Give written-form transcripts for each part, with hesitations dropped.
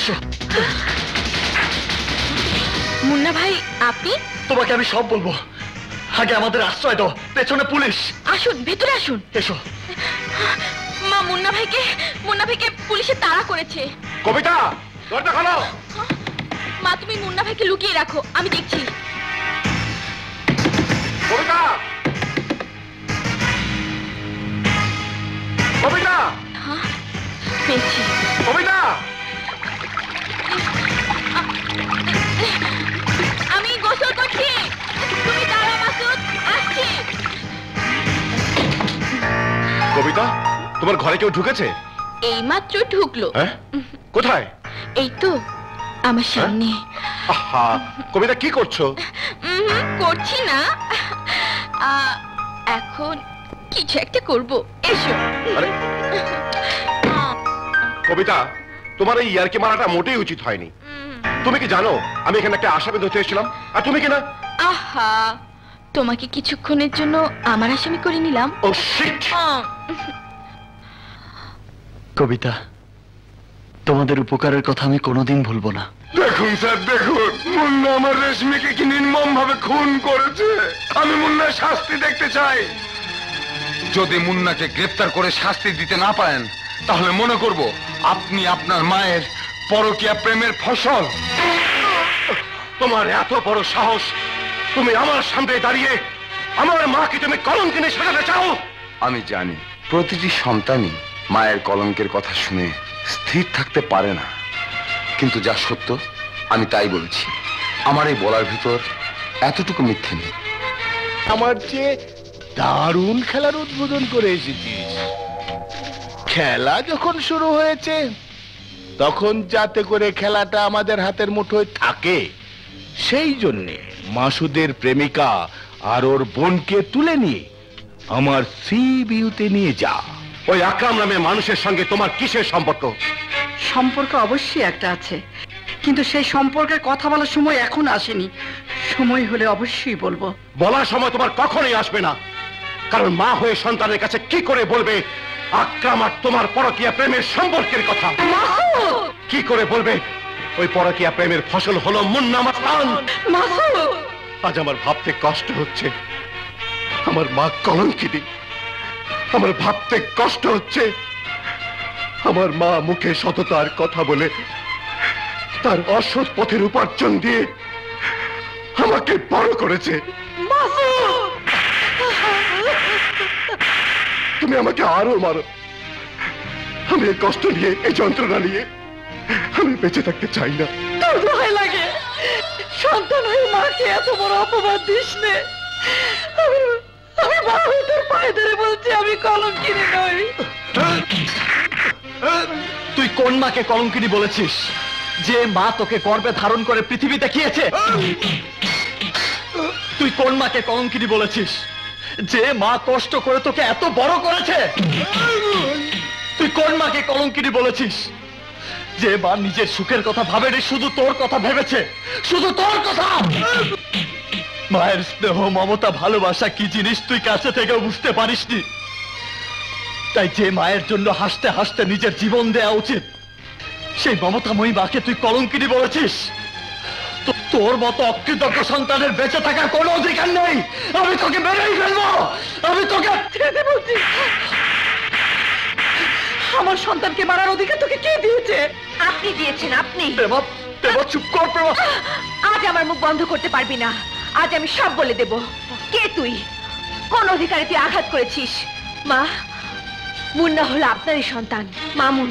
এসো। মুন্না ভাই, আপনি? তোমাকে আমি সব বলবো, আগে আমাদের আশ্রয় দাও, পেছনে পুলিশ। আসুন, ভেতরে আসুন। এসো। মা, মুন্না ভাইকে পুলিশে তাড়া করেছে। কবিতা, দরজা খোলো। মা, তুমি মুন্না ভাইকে লুকিয়ে রাখো, আমি দেখছি। কবিতা, কবিতা। হ্যাঁ, পেয়েছি। কবিতা, আমি গোসল করছি, তুমি দাঁড়াও মাসুদ, আসছি। কবিতা, তোমার ঘরে কেউ ঢুকেছে? এইমাত্র ঢুকলো। হ্যাঁ? কোথায়? এই তো আমার সামনে। আহা, কবিতা কি করছো? করছি না, এখন কিছু একটা করব। এসো। আরে কবিতা, তোমার এই ইয়ারকি মারাটা মোটেই উচিত হয়নি। তুমি কি জানো আমি এখানে একটা আসামি ধরতে এসেছিলাম, আর তুমি কিনা? আহা, তোমাকে কিছুক্ষণের জন্য আমার আসামি করে নিলাম। ও শিট! কবিতা, তোমাদের উপকারের কথা আমি কোনোদিন ভুলবো না। দেখুন স্যার, দেখুন, মুন্না আমার রেশমিকে কি নির্মম ভাবে খুন করেছে। আমি মুন্নার শাস্তি দেখতে চাই। যদি মুন্নাকে গ্রেফতার করে শাস্তি দিতে না পারেন, তাহলে মনে করব আপনি আপনার মায়ের পরকীয়া প্রেমের ফসল। তোমার এত বড় সাহস, তুমি আমার সামনে দাঁড়িয়ে আমার মাকে তুমি কলঙ্কিনী সাজাতে চাও? আমি জানি প্রতিটি সন্তানই মায়ের কলঙ্কের কথা শুনে স্থির থাকতে পারে না, কিন্তু যা সত্য আমি তাই বলেছি। আমার এই বলার ভিতর এতটুকু মিথ্যে নেই। আমার চেয়ে দারুণ খেলার উদ্বোধন করে এসেছিস। খেলা যখন শুরু হয়েছে তখন যাতে করে খেলাটা আমাদের হাতের মুঠোয় থাকে, সেই জন্যে মাসুদের প্রেমিকা আর ওর বোনকে তুলে নিয়ে আমার সি বিউতে নিয়ে যা। ওই আকরাম নামে মানুষের সঙ্গে তোমার কিসের সম্পর্ক? সম্পর্ক অবশ্যই একটা আছে, কিন্তু সেই সম্পর্কের কথা বলার সময় এখন আসেনি। সময় হলে অবশ্যই বলবো। বলার সময় তোমার কখনোই আসবে না, কারণ মা হয়ে সন্তানের কাছে কি করে বলবে আকরাম আর তোমার পরকীয়া প্রেমের সম্পর্কের কথা? কি করে বলবে ওই পরকীয়া প্রেমের ফসল হলো মুন্না মাস্তান? আজ আমার ভাবতে কষ্ট হচ্ছে আমার মা কলঙ্কিনী। আমার ভাবতে কষ্ট হচ্ছে আমার মা মুখে সততার কথা বলে তার অসৎ পথের উপার্জন দিয়ে আমাকে বড় করেছে। তুমি আমাকে আরো মারো, আমি এই কষ্ট নিয়ে, এই যন্ত্রণা নিয়ে আমি বেঁচে থাকতে চাই না। তোর ভয় লাগে? সন্তান হয়ে মাকে এত বড় অপবাদ দিস নে। আমি মা হয়ে তোর পায়ে ধরে বলছি আমি কলঙ্কিনী নই। তুই কোন মাকে কলঙ্কিনী বলেছিস? যে মা তোকে গর্ভে ধারণ করে পৃথিবী দেখিয়েছে? তুই কোন মাকে কলঙ্কিনী বলেছিস? যে মা কষ্ট করে তোকে এত বড় করেছে? তুই কোন মাকে কলঙ্কিনী বলেছিস? যে মা নিজের সুখের কথা ভাবেনি, শুধু তোর কথা ভেবেছে, শুধু তোর কথা। মায়ের স্নেহ, মমতা, ভালোবাসা কি জিনিস তুই কাছে থেকেও বুঝতে পারিসনি। তাই যে মায়ের জন্য হাসতে হাসতে নিজের জীবন দেয়া উচিত, সেই মমতাময়ী মাকে তুই কলঙ্কিনী বলেছিস। তোর মতো অকৃতজ্ঞ সন্তানের বেঁচে থাকার কোনো অধিকার নেই। আমি তোকে মেরেই ফেলবো। আমি তোকে বলছি, আমার সন্তানকে মারার অধিকার তোকে কে দিয়েছে? আপনি দিয়েছেন, আপনি। চুপ কর প্রেমা। আজ আমার মুখ বন্ধ করতে পারবি না। আজ আমি সব বলে দেব। কে তুই? কোন অধিকারে তুই আঘাত করেছিস? মা, মুন্না হলো আপনারই সন্তান, মামুন।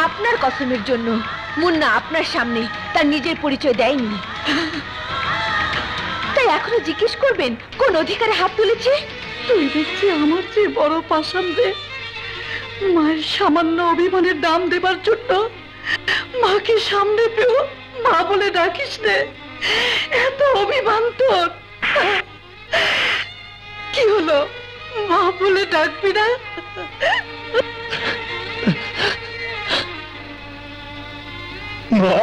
আপনার কসমের জন্য মুন্না আপনার সামনে তার নিজের পরিচয় দেয়নি, তাই এখনো জিজ্ঞেস করবেন কোন অধিকারে হাত তুলেছে? তুই দেখছি আমার চেয়ে বড় পাষাণ রে। মায়ের সামান্য অভিমানের দাম দেবার জন্য মাকে সামনে পেও মা বলে ডাকিস রে। এত অভিমান তোর, কি হলো? মা বলে ডাকবি না? মা,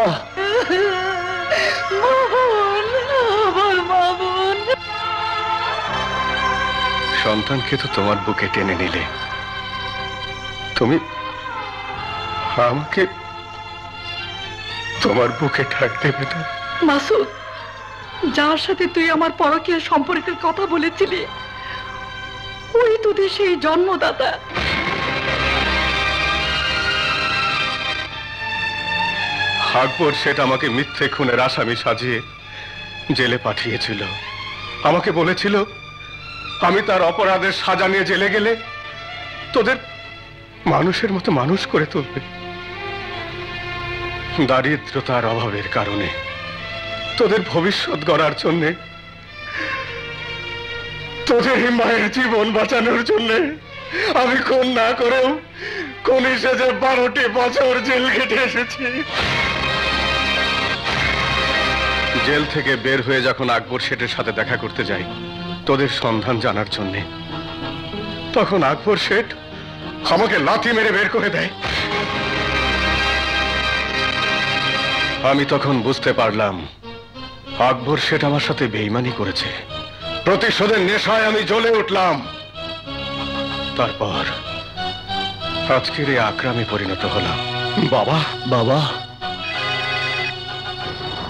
মামুন, আমার মামুন। সন্তানকে তো তোমার বুকে টেনে নিলে, তুমি আমাকে তোমার বুকে ঠাক দেবে না? মাসুদ, যার সাথে তুই আমার পরকীয়া সম্পর্কের কথা বলেছিলি, ওই তোদের সেই জন্মদাতা। আকবর সেটা আমাকে মিথ্যে খুনের আসামি সাজিয়ে জেলে পাঠিয়েছিল। আমাকে বলেছিল আমি তার অপরাধের সাজা নিয়ে জেলে গেলে তোদের মানুষের মতো মানুষ করে তুলবে। দারিদ্রতার অভাবের কারণে তোদের ভবিষ্যৎ গড়ার জন্যে, তোদের মায়ের জীবন বাঁচানোর জন্যে আমি খুন না করেও খুনি সেজে 12টি বছর জেল কেটে এসেছি। জেল থেকে বের হয়ে যখন আকবর শেঠের সাথে দেখা করতে যাই তোদের সন্ধান জানার জন্যে, তখন আকবর শেঠ আমাকে লাথি মেরে বের করে দেয়। আমি তখন বুঝতে পারলাম আকবর শেঠ আমার সাথে বেঈমানি করেছে। প্রতিশোধের নেশায় আমি জ্বলে উঠলাম। তারপর আজকের এই আকরামে পরিণত হলাম। বাবা, বাবা।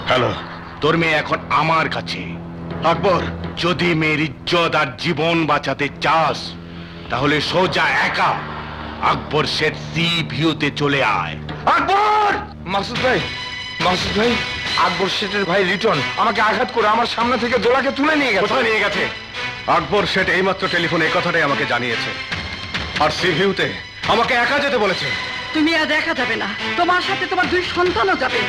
হ্যালো, তোর মেয়ে এখন আমার কাছে। আকবর, যদি মেয়ের ইজ্জত আর জীবন বাঁচাতে চাস তাহলে সোজা একা আকবর শেঠ সি ভিউতে চলে আয়। আকবর! মাসুদ ভাই, মাসুদ ভাই, আকবর শেঠের ভাই রিটন আমাকে আঘাত করে আমার সামনে থেকে জোলাকে তুলে নিয়ে গেছে। কোথায় নিয়ে গেছে? আকবর শেঠ এইমাত্র টেলিফোনে এই কথাটাই আমাকে জানিয়েছে। আর সি ভিউতে আমাকে একা যেতে বলেছে। তুমি আর দেখা যাবে না, তোমার সাথে তোমার 2 সন্তানও যাবে।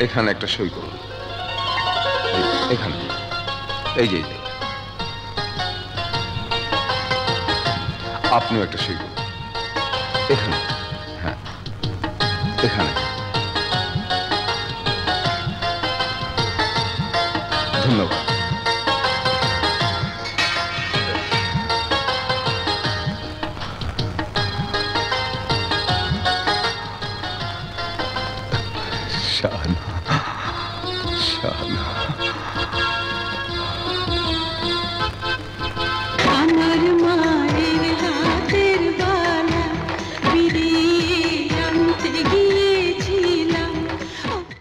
এখানে একটা সই করুন। এখানে, এই যে আপনিও একটা সই করুন। এখানে, হ্যাঁ, এখানে। ধন্যবাদ। শাহানা।